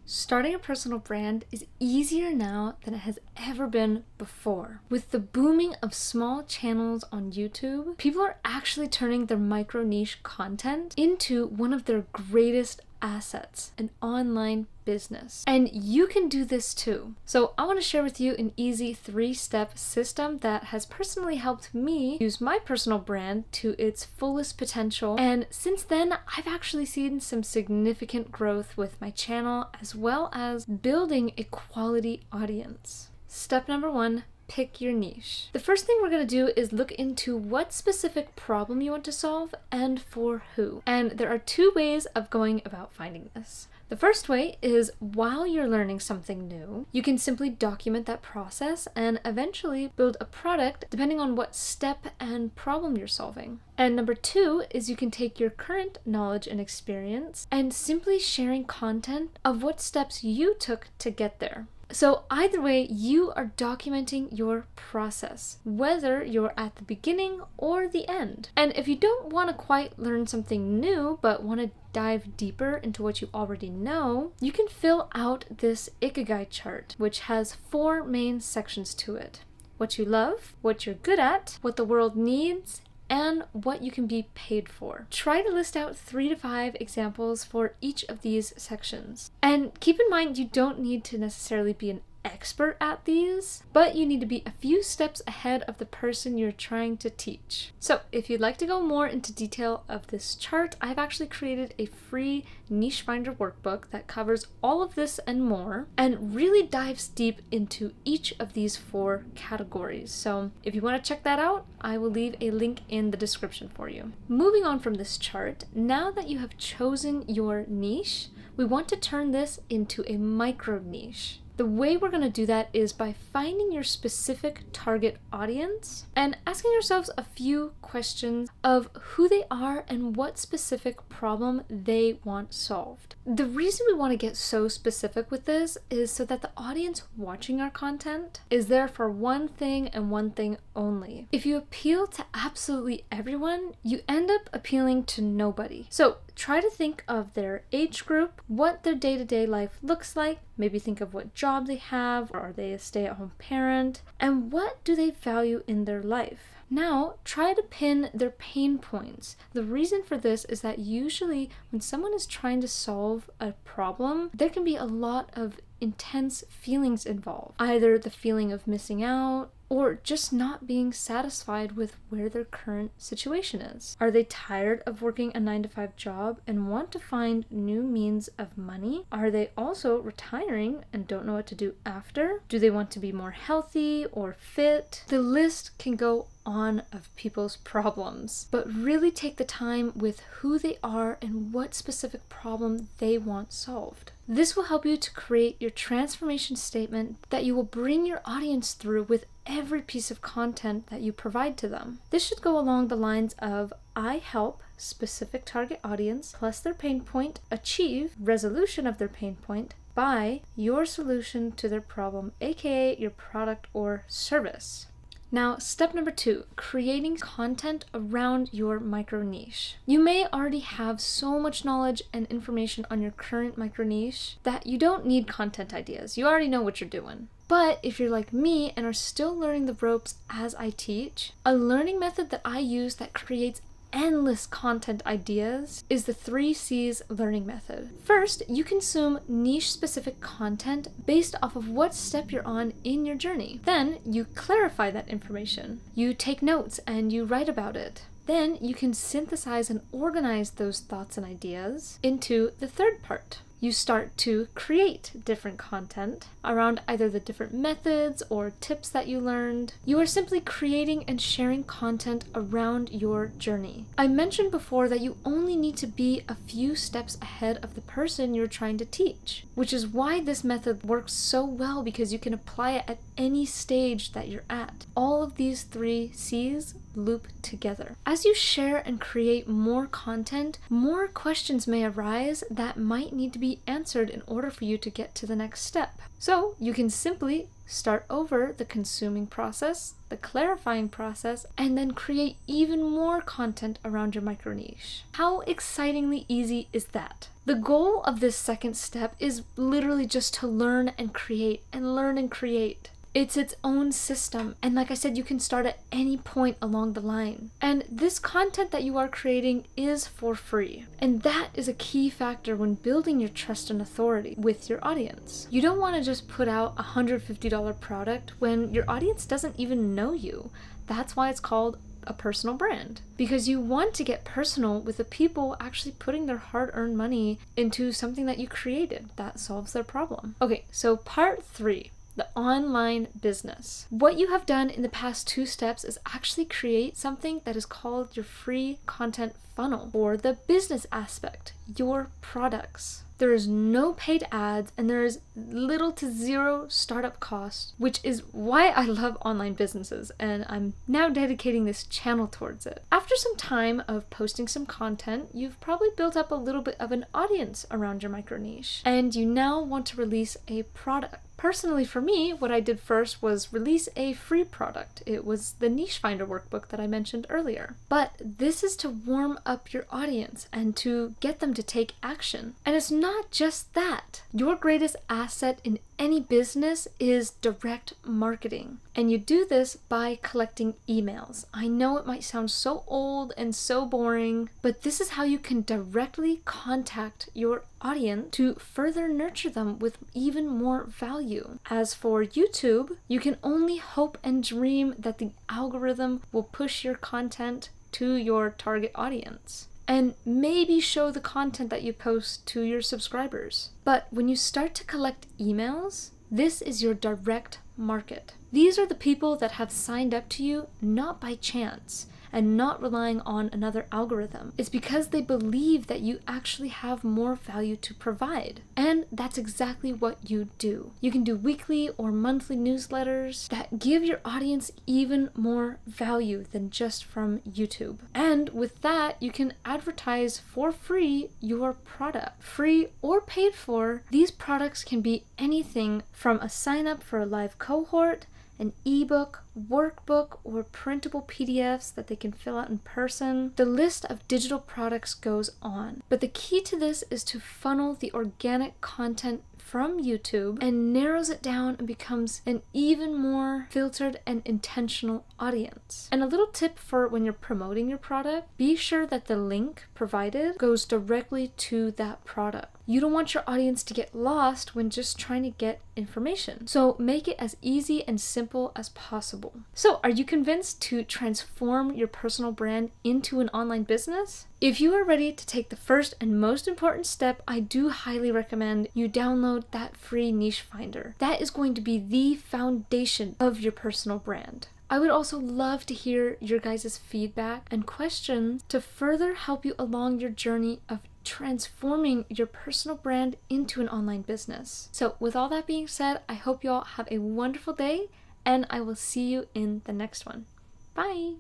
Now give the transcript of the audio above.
Starting a personal brand is easier now than it has ever been before. With the booming of small channels on YouTube, people are actually turning their micro niche content into one of their greatest assets, an online business. And you can do this too. So I want to share with you an easy 3-step system that has personally helped me use my personal brand to its fullest potential. And since then, I've actually seen some significant growth with my channel as well as building a quality audience. Step number 1, pick your niche. The first thing we're going to do is look into what specific problem you want to solve and for who. And there are 2 ways of going about finding this. The first way is while you're learning something new, you can simply document that process and eventually build a product depending on what step and problem you're solving. And number 2 is you can take your current knowledge and experience and simply sharing content of what steps you took to get there. So either way, you are documenting your process, whether you're at the beginning or the end. And if you don't want to quite learn something new, but want to dive deeper into what you already know, you can fill out this Ikigai chart, which has 4 main sections to it. What you love, what you're good at, what the world needs, and what you can be paid for. Try to list out 3 to 5 examples for each of these sections. And keep in mind, you don't need to necessarily be an expert at these, but you need to be a few steps ahead of the person you're trying to teach. So if you'd like to go more into detail of this chart, I've actually created a free niche finder workbook that covers all of this and more and really dives deep into each of these 4 categories. So if you want to check that out, I will leave a link in the description for you. Moving on from this chart, now that you have chosen your niche, we want to turn this into a micro niche. The way we're going to do that is by finding your specific target audience and asking yourselves a few questions of who they are and what specific problem they want solved. The reason we want to get so specific with this is so that the audience watching our content is there for one thing and one thing only. If you appeal to absolutely everyone, you end up appealing to nobody. So try to think of their age group, what their day-to-day life looks like, maybe think of what job they have, or are they a stay-at-home parent, and what do they value in their life. Now, try to pin their pain points. The reason for this is that usually when someone is trying to solve a problem, there can be a lot of intense feelings involved. Either the feeling of missing out, or just not being satisfied with where their current situation is. Are they tired of working a 9-to-5 job and want to find new means of money? Are they also retiring and don't know what to do after? Do they want to be more healthy or fit? The list can go on of people's problems, but really take the time with who they are and what specific problem they want solved. This will help you to create your transformation statement that you will bring your audience through with every piece of content that you provide to them. This should go along the lines of, I help specific target audience plus their pain point achieve resolution of their pain point by your solution to their problem, aka your product or service. Now, step number 2, creating content around your micro niche. You may already have so much knowledge and information on your current micro niche that you don't need content ideas. You already know what you're doing. But if you're like me and are still learning the ropes as I teach, a learning method that I use that creates endless content ideas is the 3 C's learning method. First, you consume niche-specific content based off of what step you're on in your journey. Then, you clarify that information. You take notes and you write about it. Then, you can synthesize and organize those thoughts and ideas into the 3rd part. You start to create different content around either the different methods or tips that you learned. You are simply creating and sharing content around your journey. I mentioned before that you only need to be a few steps ahead of the person you're trying to teach, which is why this method works so well because you can apply it at any stage that you're at. All of these 3 C's loop together. As you share and create more content, more questions may arise that might need to be answered in order for you to get to the next step. So you can simply start over the consuming process, the clarifying process, and then create even more content around your micro niche. How excitingly easy is that? The goal of this second step is literally just to learn and create and learn and create. It's its own system, and like I said, you can start at any point along the line. And this content that you are creating is for free. And that is a key factor when building your trust and authority with your audience. You don't want to just put out a $150 product when your audience doesn't even know you. That's why it's called a personal brand, because you want to get personal with the people actually putting their hard-earned money into something that you created that solves their problem. Okay, so part 3. The online business. What you have done in the past 2 steps is actually create something that is called your free content funnel for the business aspect, your products. There is no paid ads and there is little to zero startup costs, which is why I love online businesses, and I'm now dedicating this channel towards it. After some time of posting some content, you've probably built up a little bit of an audience around your micro niche, and you now want to release a product. Personally, for me, what I did first was release a free product. It was the Niche Finder workbook that I mentioned earlier. But this is to warm up your audience and to get them to take action. And it's not just that. Your greatest asset in any business is direct marketing. And you do this by collecting emails. I know it might sound so old and so boring, but this is how you can directly contact your audience to further nurture them with even more value. As for YouTube, you can only hope and dream that the algorithm will push your content to your target audience and maybe show the content that you post to your subscribers. But when you start to collect emails, this is your direct market. These are the people that have signed up to you not by chance and not relying on another algorithm. It's because they believe that you actually have more value to provide. And that's exactly what you do. You can do weekly or monthly newsletters that give your audience even more value than just from YouTube. And with that, you can advertise for free your product. Free or paid for, these products can be anything from a sign up for a live cohort, an ebook, workbook, or printable PDFs that they can fill out in person. The list of digital products goes on. But the key to this is to funnel the organic content from YouTube and narrows it down and becomes an even more filtered and intentional audience. And a little tip for when you're promoting your product, be sure that the link provided goes directly to that product. You don't want your audience to get lost when just trying to get information. So make it as easy and simple as possible. So are you convinced to transform your personal brand into an online business? If you are ready to take the first and most important step, I do highly recommend you download that free niche finder. That is going to be the foundation of your personal brand. I would also love to hear your guys' feedback and questions to further help you along your journey of transforming your personal brand into an online business. So with all that being said, I hope you all have a wonderful day, and I will see you in the next one. Bye!